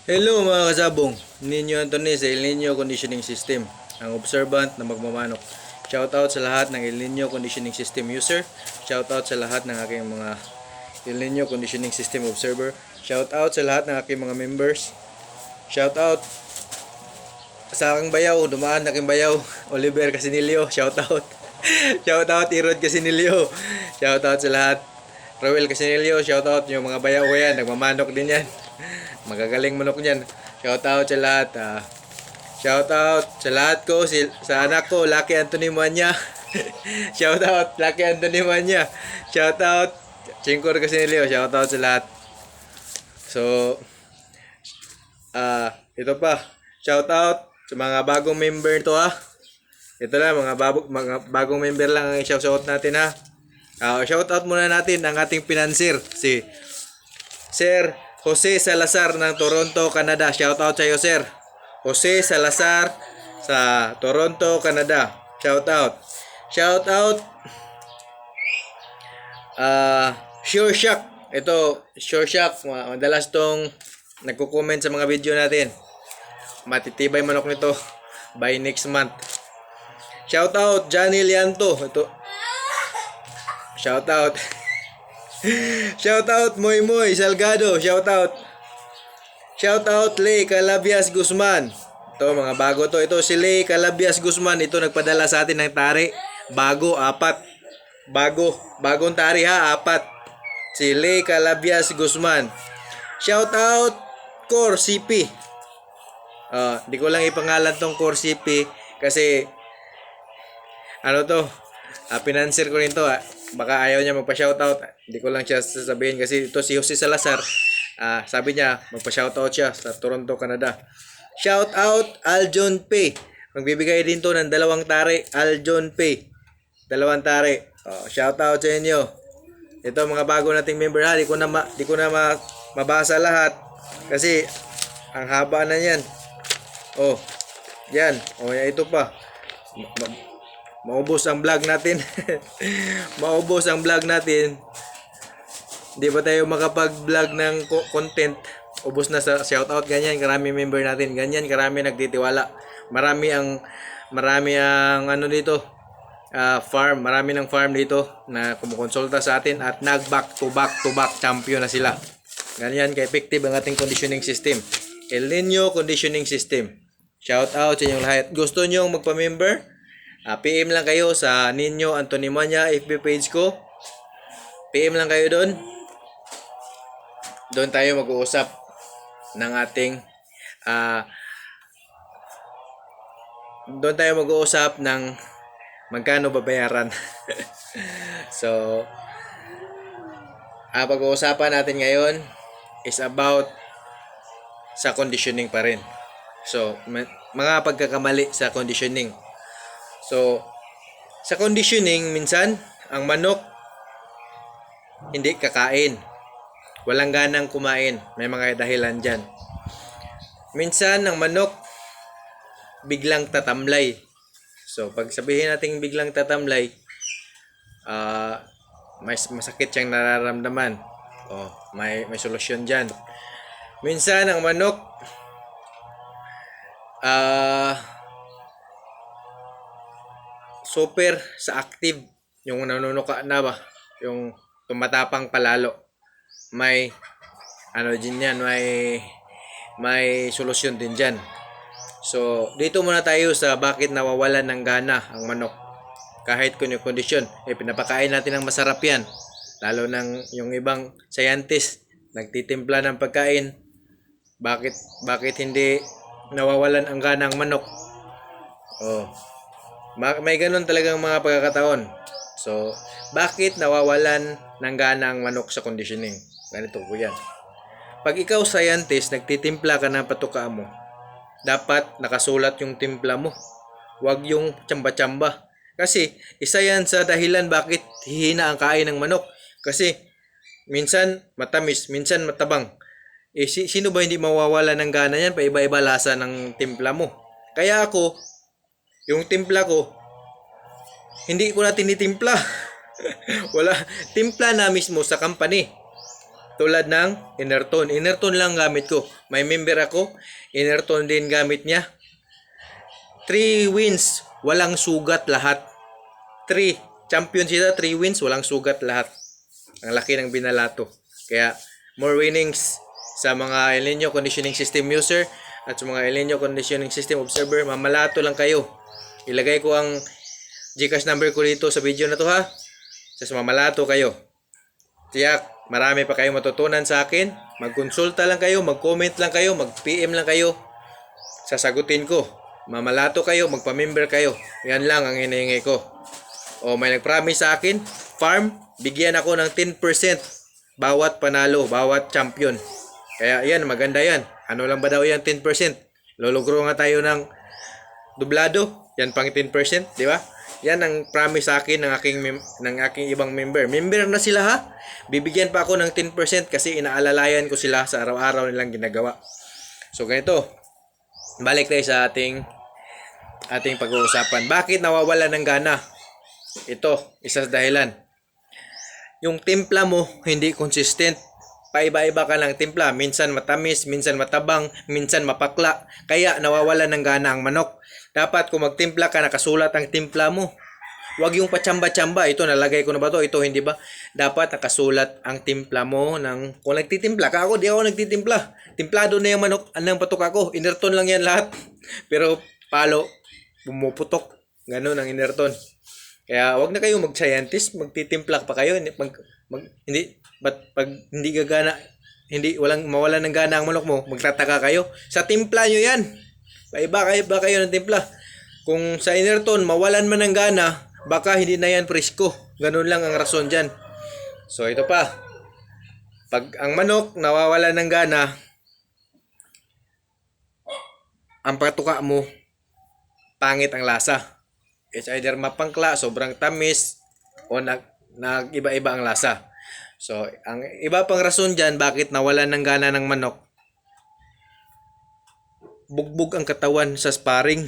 Hello mga kasabong, Nino Anthony sa El Nino Conditioning System, ang observant na magmamanok. Shoutout sa lahat ng El Nino Conditioning System user. Shoutout sa lahat ng aking mga El Nino Conditioning System observer. Shoutout sa lahat ng aking mga members. Shoutout sa aking bayaw, dumaan na aking bayaw, Oliver Casinilio. Shoutout. Shoutout Irod Casinilio. Shoutout sa lahat. Roel Casinilio, shoutout yung mga bayaw ko yan, nagmamanok din yan. Magagaling manok niyan. Shoutout sa lahat. Shoutout sa lahat ko, sa anak ko, Lucky Anthony Manya. Shoutout Lucky Anthony Manya. Shoutout Chingkor Casinilio. Shoutout sa lahat. So, ito pa. Shoutout sa mga bagong member to ha. Ito lang, mga bagong member lang ang shoutout natin ha. Shoutout muna natin ang ating financier, si Sir Jose Salazar ng Toronto, Canada. Shoutout sa iyo, Sir Jose Salazar sa Toronto, Canada. Shoutout. Shoutout Sure Shock. Ito, Sure Shock. Madalas tong nagko-comment sa mga video natin. Matitibay manok nito by next month. Shoutout Johnny Lianto. Ito. Shoutout. Shoutout Moy Moy Salgado. Shoutout. Shoutout Lay Calabias Guzman. Ito mga bago to. Ito si Lay Calabias Guzman. Ito nagpadala sa atin ng tari. Bago, 4. Bagong tari ha, 4. Si Lay Calabias Guzman. Shoutout Core CP. Di ko lang ipangalan tong Core CP kasi ano to, financier ko rin to baka ayaw niya magpa-shoutout. Hindi ko lang siya sasabihin kasi ito si Jose Salazar. Sabi niya magpa-shoutout siya sa Toronto, Canada. Shoutout Aljon Pay. Magbibigay din to ng 2 tari. Aljon Pay. 2 tari. Shoutout sa inyo. Ito mga bago nating member ha. Di ko na mabasa lahat kasi ang haba na yan. Yan. Ito pa. Maubos ang vlog natin. Maubos ang vlog natin. Hindi ba tayo makapag-vlog ng content? Ubos na sa shoutout. Ganyan karami member natin. Ganyan karami nagtitiwala. Marami ang ano dito, farm. Marami ng farm dito na kumukonsulta sa atin at nag-back to back champion na sila. Ganyan ka-effective ang ating conditioning system. El Nino Conditioning System. Shoutout sa inyong lahat. Gusto nyo magpa-member? PM lang kayo sa Nino Anthony Manya FB page ko. PM lang kayo doon. Doon tayo mag-uusap ng ating doon tayo mag-uusap ng magkano babayaran. So, pag-uusapan natin ngayon is about sa conditioning pa rin. So, mga pagkakamali sa conditioning. So, sa conditioning, minsan, ang manok hindi kakain. Walang ganang kumain. May mga dahilan dyan. Minsan, ang manok biglang tatamlay. So, pag sabihin natin biglang tatamlay, may masakit siyang nararamdaman. May solusyon dyan. Minsan, ang manok super sa active, yung nanunuka na ba, yung tumatapang palalo, may ano din yan, may solusyon din dyan. So dito muna tayo sa bakit nawawalan ng gana ang manok kahit kung yung kondisyon, pinapakain natin ng masarap yan, lalo ng yung ibang scientist nagtitimpla ng pagkain. Bakit hindi nawawalan ang gana ang manok? May ganun talagang mga pagkakataon. So, bakit nawawalan ng gana ang manok sa conditioning? Ganito po yan. Pag ikaw scientist, nagtitimpla ka ng patuka mo, dapat nakasulat yung timpla mo. Huwag yung tsamba-tsamba. Kasi, isa yan sa dahilan bakit hihina ang kain ng manok. Kasi, minsan matamis, minsan matabang. Sino ba hindi mawawala ng gana yan? Paiba-iba lasa ng timpla mo. Kaya ako, yung timpla ko, hindi ko na tinitimpla. Wala, timpla na mismo sa company. Tulad ng Enerton. Enerton lang gamit ko. May member ako. Enerton din gamit niya. 3 wins. Walang sugat lahat. 3. Champion sila. 3 wins. Walang sugat lahat. Ang laki ng binalato. Kaya more winnings sa mga El Nino Conditioning System user at sa mga El Nino Conditioning System observer. Mamalato lang kayo. Ilagay ko ang GCash number ko dito sa video na to ha. Sa mamalato kayo. Tiyak, marami pa kayo matutunan sa akin. Magkonsulta lang kayo, mag-comment lang kayo, mag-PM lang kayo. Sasagutin ko. Mamalato kayo, magpa-member kayo. Yan lang ang hinihingi ko. O may nag-promise sa akin, farm, bigyan ako ng 10% bawat panalo, bawat champion. Kaya yan, maganda yan. Ano lang ba daw yan, 10%? Lulugro nga tayo ng dublado. Yan pang 10%, di ba? Yan ang promise sa akin ng aking ibang member. Member na sila ha. Bibigyan pa ako ng 10% kasi inaalalayan ko sila sa araw-araw nilang ginagawa. So ganito. Balik tayo sa ating pag-uusapan. Bakit nawawala ng gana? Ito, isa sa dahilan. Yung timpla mo hindi consistent. Paiba-iba ka ng timpla. Minsan matamis, minsan matabang, minsan mapakla. Kaya nawawala ng gana ang manok. Dapat kung magtimpla ka, nakasulat ang timpla mo. Huwag yung pachamba-chamba. Ito, nalagay ko na ba to? Ito, hindi ba? Dapat nakasulat ang timpla mo ng... Kung nagtitimpla ka, ako, di ako nagtitimpla. Timplado na yung manok, anong patok ako. Enerton lang yan lahat. Pero, palo, bumuputok. Ganun ang Enerton. Kaya, huwag na kayo mag-scientist. Magtitimpla pa kayo. Hindi, pag hindi gagana, mawalan ng gana ang manok mo, magtataka kayo. Sa timpla nyo yan. Iba kayo ng timpla. Kung sa Enerton, mawalan man ng gana, baka hindi na yan presko. Ganun lang ang rason dyan. So, ito pa. Pag ang manok nawawalan ng gana, ang patuka mo, pangit ang lasa. It's either mapangkla, sobrang tamis, o nag-iba-iba ang lasa. So, ang iba pang rason dyan, bakit nawalan ng gana ng manok, bugbog ang katawan sa sparring.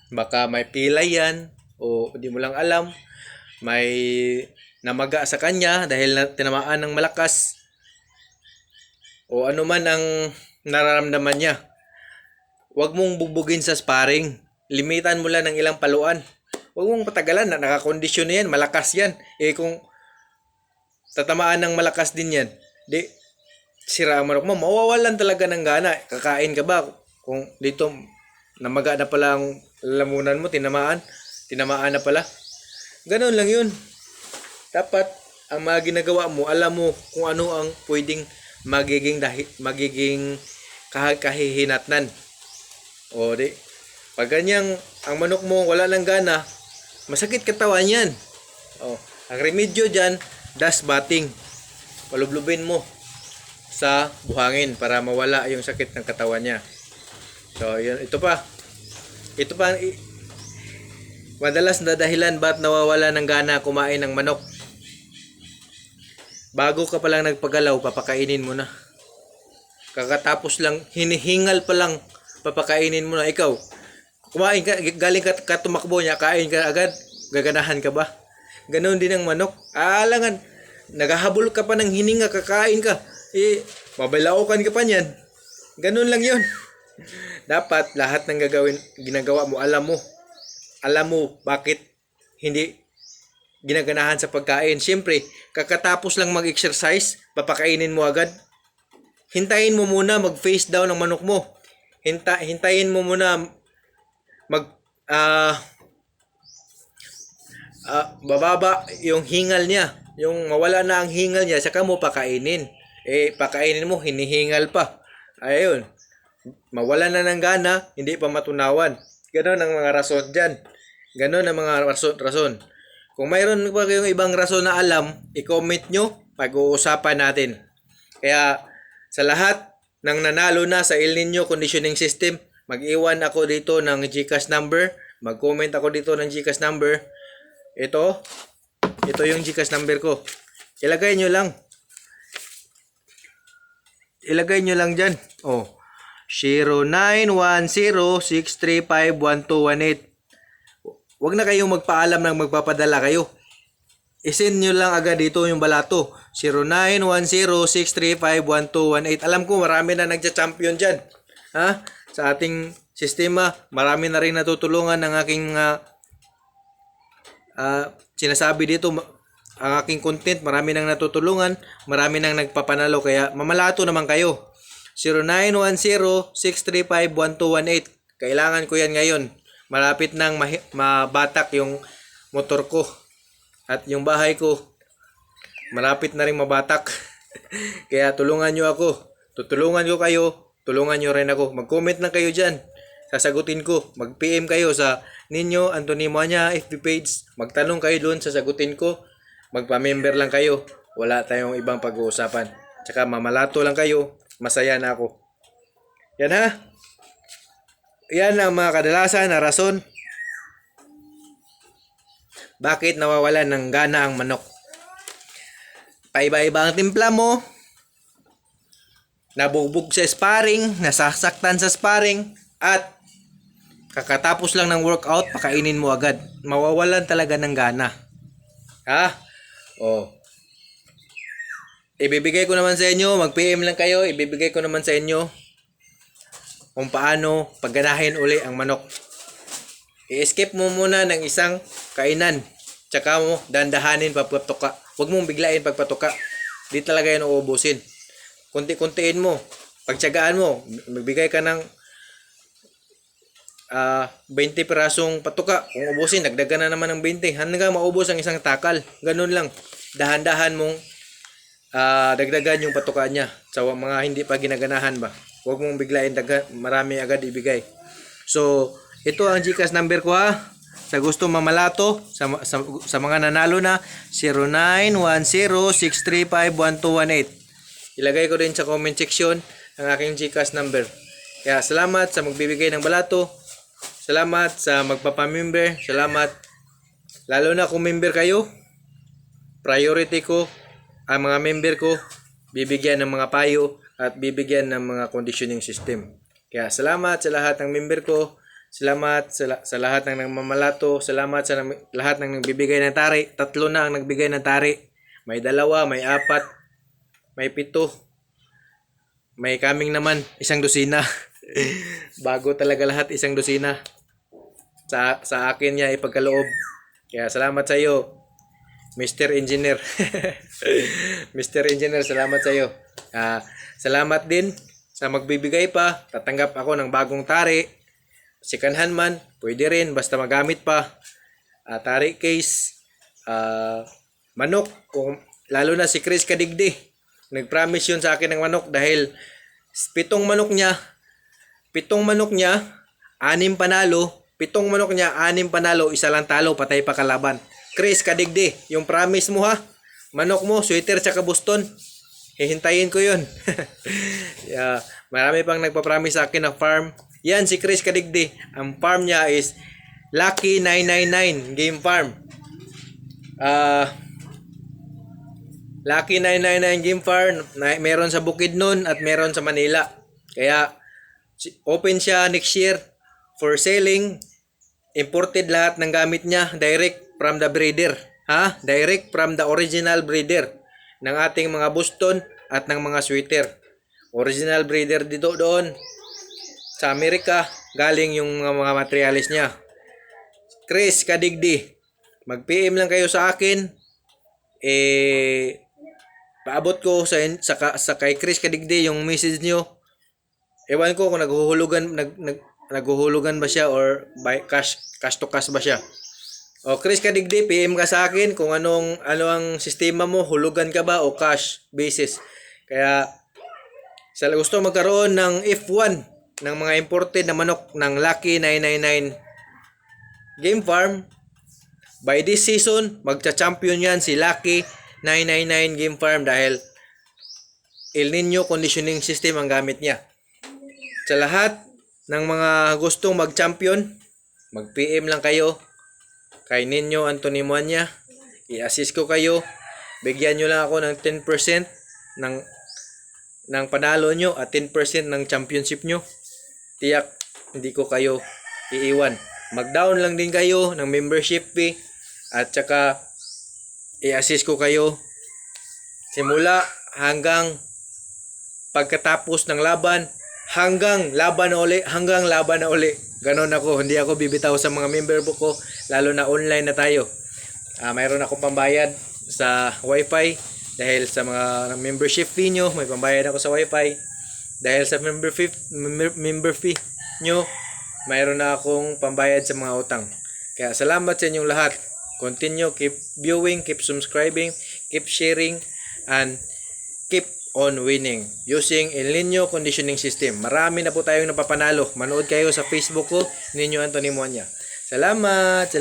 Baka may pilay yan o hindi mo lang alam. May namaga sa kanya dahil tinamaan ng malakas. O ano man ang nararamdaman niya. Huwag mong bugbugin sa sparring. Limitan mo lang ng ilang paluan. Huwag mong patagalan na nakakondisyon na yan. Malakas yan. Kung tatamaan ng malakas din yan, di sira ang manok mo. Mawawalan talaga ng gana. Kakain ka ba? Kung dito namaga na pala ang lamunan mo, tinamaan na pala. Ganoon lang yun. Dapat ang mga ginagawa mo, alam mo kung ano ang pwedeng magiging kahihinatnan. O di, pag ganyang ang manok mo wala ng gana, masakit katawan yan. O, ang remedyo dyan, dust bathing. Palublubin mo sa buhangin para mawala yung sakit ng katawan niya. So, yun, ito pa madalas na dahilan ba't nawawala ng gana kumain ng manok. Bago ka palang nagpagalaw, papakainin mo na. Kakatapos lang, hinihingal pa lang, papakainin mo na. Ikaw, kumain ka, galing ka tumakbo niya, kain ka agad, gaganahan ka ba? Ganoon din ang manok. Alangan, naghahabol ka pa ng hininga, kakain ka, mabalaukan ka pa niyan. Ganoon lang yun. Dapat lahat ng ginagawa mo, alam mo bakit hindi ginaganahan sa pagkain. Siyempre, kakatapos lang mag-exercise, papakainin mo agad. Hintayin mo muna mag-face down ng manok mo. Hintayin mo muna bababa yung hingal niya. Yung mawala na ang hingal niya, saka mo pakainin. Pakainin mo, hinihingal pa. Ayun. Mawala na ng gana, hindi pa matunawan. Ganon ang mga rason dyan. Ganon ang mga rason. Kung mayroon pa kayong ibang rason na alam, i-comment nyo, pag-uusapan natin. Kaya sa lahat ng nanalo na sa El Nino Conditioning System, mag-iwan ako dito ng GCash number. Mag-comment ako dito ng GCash number. Ito yung GCash number ko. Ilagay nyo lang dyan. 0910-635-1218. Huwag na kayong magpaalam ng magpapadala kayo. isin nyo lang agad dito yung balato. 0910-635-1218. Alam ko marami na nagja-champion dyan. Ha? Sa ating sistema, marami na rin natutulungan ng aking sinasabi dito, ang aking content, marami nang natutulungan, marami nang nagpapanalo, kaya mamalato naman kayo. 0910-635-1218. Kailangan ko yan ngayon. Malapit nang mabatak yung motor ko. At yung bahay ko, malapit na rin mabatak. Kaya tulungan nyo ako. Tutulungan ko kayo. Tulungan nyo rin ako. Mag-comment na kayo dyan. Sasagutin ko. Mag-PM kayo sa Ninyo Anthony Moanya FB page. Magtanong kayo doon. Sasagutin ko. Magpa-member lang kayo. Wala tayong ibang pag-uusapan. Tsaka mamalato lang kayo. Masaya na ako. Yan ha. Yan ang mga kadalasan na rason bakit nawawalan ng gana ang manok. Paiba-iba ang timpla mo. Nabugbog sa sparring, nasasaktan sa sparring, at kakatapos lang ng workout, pakainin mo agad. Mawawalan talaga ng gana. Ha? Oh. Ibibigay ko naman sa inyo, mag-PM lang kayo, ibibigay ko naman sa inyo kung paano pagganahin uli ang manok. I-skip mo muna ng isang kainan. Tsaka mo dandahanin pagpatuka. Huwag mong biglain pagpatuka. Di talaga yan uubusin. Kunti-kuntiin mo. Pagtsagaan mo. Magbigay ka ng 20 pirasong patuka. Kung ubusin, dagdagan na naman ng 20. Hanggang maubos ang isang takal. Ganun lang. Dahan-dahan mong dagdagan yung patuka niya. Sa mga hindi pa ginaganahan ba. Huwag mong biglain marami agad ibigay. So, ito ang GCash number ko ha. Sa gusto mamalato, sa mga nanalo na, 0910-635-1218. Ilagay ko din sa comment section ang aking GCash number. Kaya salamat sa magbibigay ng balato. Salamat sa magpapamember. Salamat. Lalo na kung member kayo, priority ko ang mga member ko. Bibigyan ng mga payo at bibigyan ng mga conditioning system. Kaya salamat sa lahat ng member ko. Salamat sa lahat ng nagmamalato. Salamat sa lahat ng nagbibigay ng tari. 3 na ang nagbigay ng tari. May 2, may 4, may 7. May kaming naman, 1 dosina. Bago talaga lahat, 1 dosina. Sa akin niya ipagkaloob. Kaya salamat sa iyo, Mr. Engineer. Mr. Engineer, salamat sa iyo. Salamat din sa magbibigay pa. Tatanggap ako ng bagong tari. Sikanhan man, pwede rin, basta magamit pa. Tari case, manok, lalo na si Chris Kadigdi. Nag-promise yun sa akin ng manok dahil 7 manok niya, 6 panalo, 1 lang talo, patay pa kalaban. Chris Kadigdi, yung promise mo ha, manok mo, sweater tsaka Boston, hihintayin ko yun. Marami pang nagpa-promise sa akin na farm. Yan si Chris Kadigdi. Ang farm niya is Lucky 999 Game Farm. Lucky 999 Game Farm. Meron sa Bukidnon at meron sa Manila. Kaya open siya next year for selling. Imported lahat ng gamit niya. Direct from the breeder. Direct from the original breeder ng ating mga Boston at ng mga sweater. Original breeder dito doon sa Amerika, galing yung mga materialis niya. Chris Kadigdi, mag-PM lang kayo sa akin. Paabot ko sa kay Chris Kadigdi yung message niyo. Ewan ko kung naghuhulugan ba siya or by cash to cash ba siya. O Chris Kadigdi, PM ka sa akin kung ano ang sistema mo, hulugan ka ba o cash basis. Kaya sa gusto magkaroon ng F1 ng mga imported na manok ng Lucky 999 Game Farm, by this season, magcha-champion yan si Lucky 999 Game Farm dahil El Nino conditioning system ang gamit niya. Sa lahat ng mga gustong mag-champion, mag-PM lang kayo kay Ninyo Anthony Moanya. I-assist ko kayo. Bigyan nyo lang ako ng 10% ng panalo nyo at 10% ng championship nyo. Tiyak, hindi ko kayo iiwan. Mag-down lang din kayo ng membership fee at saka i-assist ko kayo simula hanggang pagkatapos ng laban, hanggang laban na uli. Ganon ako, hindi ako bibitaw sa mga member ko, lalo na online na tayo. Mayroon akong pambayad sa wifi dahil sa mga membership fee nyo, may pambayad ako sa wifi. Dahil sa member fee nyo, mayroon na akong pambayad sa mga utang. Kaya salamat sa inyong lahat. Continue, keep viewing, keep subscribing, keep sharing, and keep on winning using El Nino Conditioning System. Marami na po tayong napapanalo. Manood kayo sa Facebook ko, Nino Anthony Monya. Salamat!